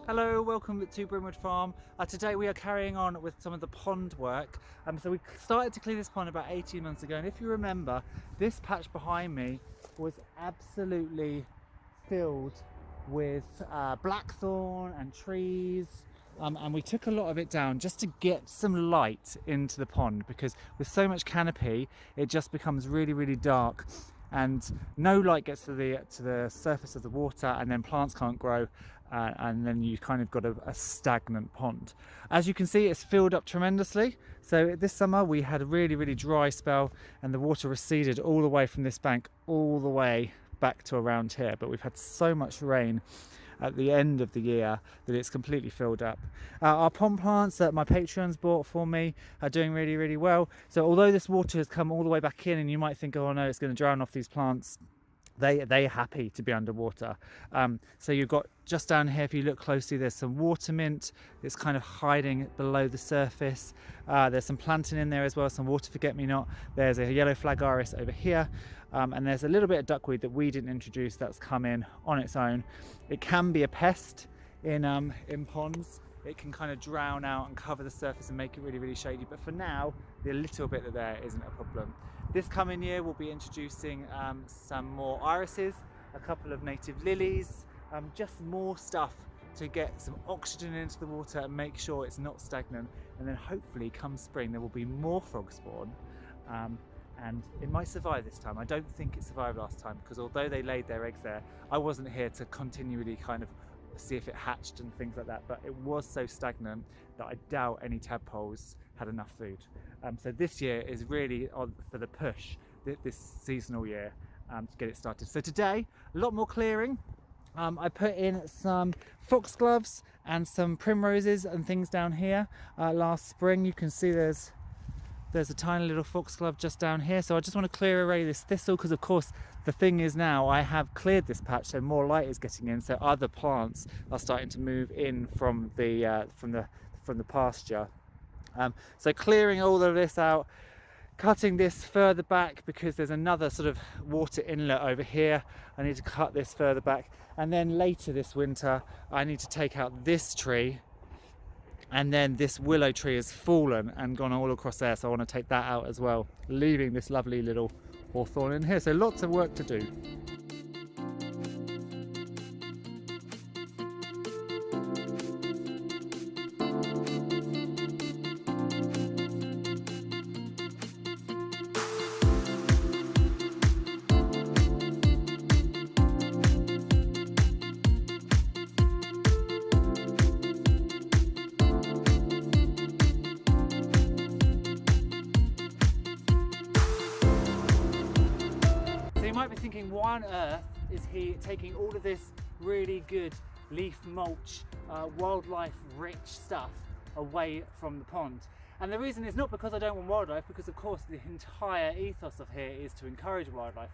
Hello, welcome to Brimwood Farm. Today we are carrying on with some of the pond work. So we started to clean this pond about 18 months ago, and if you remember, this patch behind me was absolutely filled with blackthorn and trees. And we took a lot of it down just to get some light into the pond, because with so much canopy it just becomes really dark and no light gets to the surface of the water, and then plants can't grow, and then you kind of got a stagnant pond. As you can see, it's filled up tremendously. So this summer we had a really dry spell, and the water receded all the way from this bank all the way back to around here, but we've had so much rain at the end of the year that it's completely filled up. Our pond plants that my patrons bought for me are doing really well. So although this water has come all the way back in and you might think, oh no, it's going to drown off these plants, they're happy to be underwater. So you've got just down here, if you look closely, there's some water mint. It's kind of hiding below the surface. There's some plantain in there as well, some water forget-me-not. There's a yellow flag iris over here, and there's a little bit of duckweed that we didn't introduce that's come in on its own. It can be a pest in ponds. It can kind of drown out and cover the surface and make it really shady, but for now the little bit that there isn't a problem. This coming year we'll be introducing some more irises, a couple of native lilies, just more stuff to get some oxygen into the water and make sure it's not stagnant. And then hopefully come spring there will be more frog spawn, and it might survive this time. I don't think it survived last time, because although they laid their eggs there, I wasn't here to continually kind of see if it hatched and things like that, but it was so stagnant that I doubt any tadpoles had enough food. So this year is really on for the push, this seasonal year, to get it started. So today, a lot more clearing. I put in some foxgloves and some primroses and things down here last spring. You can see there's a tiny little foxglove just down here. So I just want to clear away this thistle, because of course the thing is now I have cleared this patch, so more light is getting in, so other plants are starting to move in from the pasture. So clearing all of this out, cutting this further back because there's another sort of water inlet over here. I need to cut this further back, and then later this winter I need to take out this tree, and then this willow tree has fallen and gone all across there, so I want to take that out as well, leaving this lovely little hawthorn in here. So lots of work to do. You might be thinking, why on earth is he taking all of this really good leaf mulch, wildlife rich stuff away from the pond? And the reason is not because I don't want wildlife, because of course the entire ethos of here is to encourage wildlife,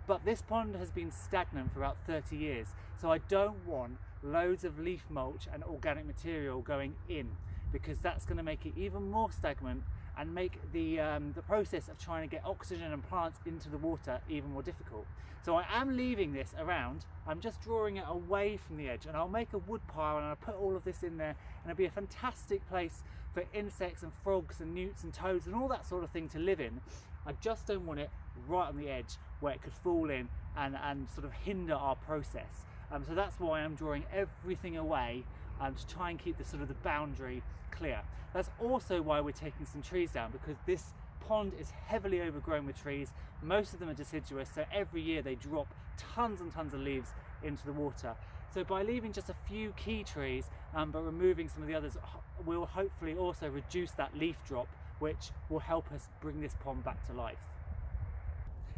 but this pond has been stagnant for about 30 years, so I don't want loads of leaf mulch and organic material going in, because that's going to make it even more stagnant and make the process of trying to get oxygen and plants into the water even more difficult. So I am leaving this around. I'm just drawing it away from the edge, and I'll make a wood pile and I'll put all of this in there, and it'll be a fantastic place for insects and frogs and newts and toads and all that sort of thing to live in. I just don't want it right on the edge where it could fall in and sort of hinder our process. So that's why I'm drawing everything away, to try and keep the sort of the boundary clear. That's also why we're taking some trees down, because this pond is heavily overgrown with trees. Most of them are deciduous, so every year they drop tons and tons of leaves into the water. So by leaving just a few key trees, but removing some of the others, we'll hopefully also reduce that leaf drop, which will help us bring this pond back to life.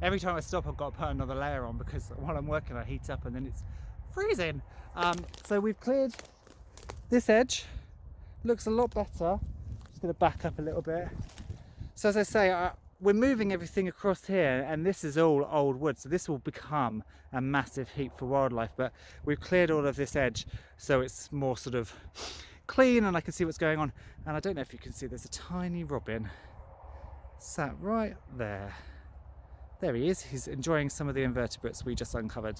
Every time I stop I've got to put another layer on, because while I'm working I heat up and then it's freezing. So we've cleared this edge, looks a lot better. Just going to back up a little bit. So as I say, we're moving everything across here, and this is all old wood, so this will become a massive heap for wildlife, but we've cleared all of this edge so it's more sort of clean and I can see what's going on. And I don't know if you can see, there's a tiny robin sat right there. There he is, he's enjoying some of the invertebrates we just uncovered.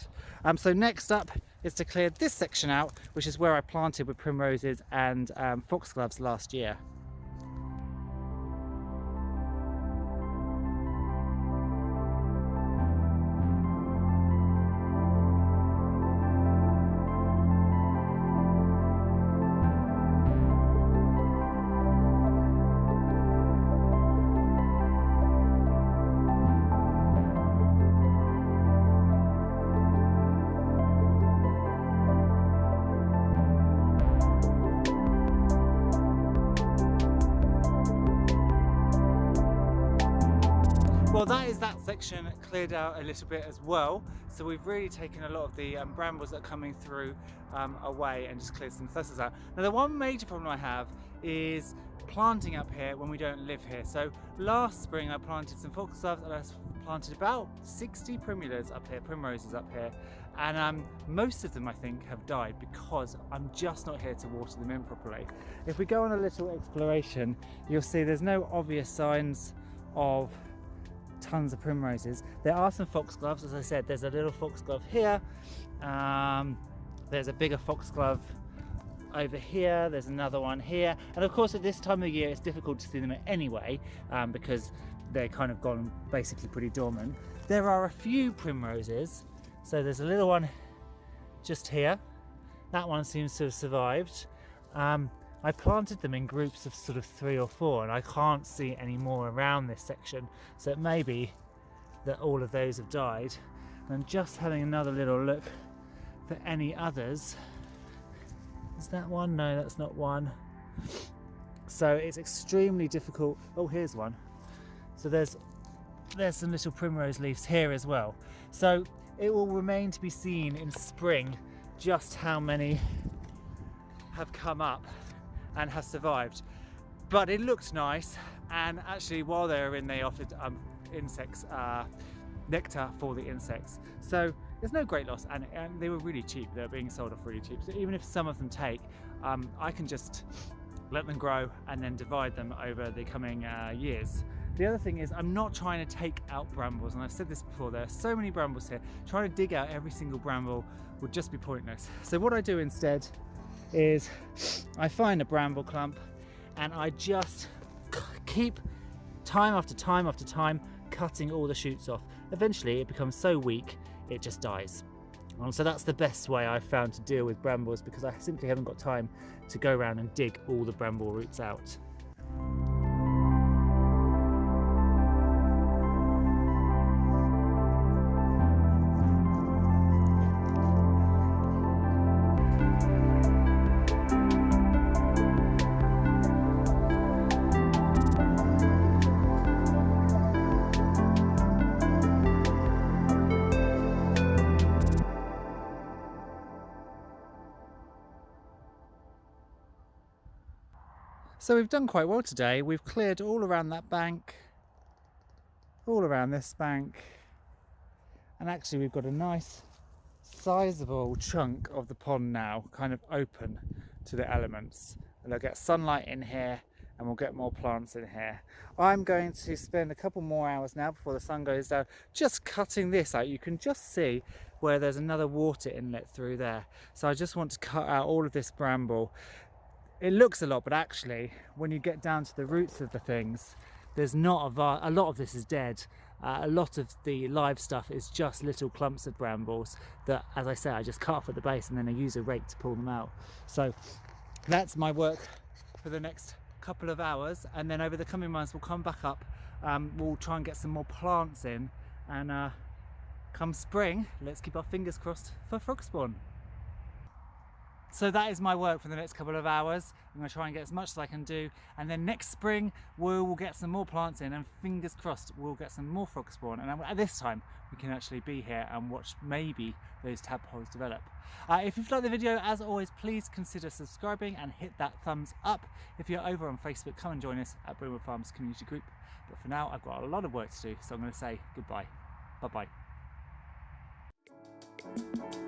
So next up is to clear this section out, which is where I planted with primroses and foxgloves last year. Well, that is that section cleared out a little bit as well. So we've really taken a lot of the brambles that are coming through away and just cleared some thistles out. Now the one major problem I have is planting up here when we don't live here. So last spring I planted some foxgloves and I planted about 60 primroses up here, and most of them I think have died because I'm just not here to water them in properly. If we go on a little exploration, you'll see there's no obvious signs of tons of primroses. There are some foxgloves, as I said. There's a little foxglove here, there's a bigger foxglove over here, there's another one here, and of course at this time of year it's difficult to see them anyway because they're kind of gone basically pretty dormant. There are a few primroses, so there's a little one just here. That one seems to have survived. I planted them in groups of sort of 3 or 4 and I can't see any more around this section, so it may be that all of those have died. And I'm just having another little look for any others. Is that one? No, that's not one. So it's extremely difficult. Oh, here's one. So there's some little primrose leaves here as well. So it will remain to be seen in spring just how many have come up and have survived. But it looked nice, and actually while they were in they offered insects nectar for the insects, so there's no great loss, and they were really cheap. They're being sold off really cheap, so even if some of them take, I can just let them grow and then divide them over the coming years. The other thing is I'm not trying to take out brambles, and I've said this before, there are so many brambles here. Trying to dig out every single bramble would just be pointless. So what I do instead is I find a bramble clump and I just keep time after time after time cutting all the shoots off. Eventually it becomes so weak it just dies. So that's the best way I've found to deal with brambles, because I simply haven't got time to go around and dig all the bramble roots out. So we've done quite well today. We've cleared all around that bank, all around this bank, and actually we've got a nice sizable chunk of the pond now kind of open to the elements, and they'll get sunlight in here and we'll get more plants in here. I'm going to spend a couple more hours now before the sun goes down just cutting this out. You can just see where there's another water inlet through there, so I just want to cut out all of this bramble. It looks a lot, but actually when you get down to the roots of the things, there's not a lot of this is dead. A lot of the live stuff is just little clumps of brambles that, as I say, I just cut off at the base and then I use a rake to pull them out. So that's my work for the next couple of hours, and then over the coming months we'll come back up, we'll try and get some more plants in, and come spring, let's keep our fingers crossed for frog spawn. So that is my work for the next couple of hours. I'm going to try and get as much as I can do, and then next spring we'll get some more plants in, and fingers crossed we'll get some more frog spawn, and at this time we can actually be here and watch maybe those tadpoles develop. If you've liked the video, as always, please consider subscribing and hit that thumbs up. If you're over on Facebook, come and join us at Brimwood Farm's community group. But for now I've got a lot of work to do, so I'm going to say goodbye. Bye bye.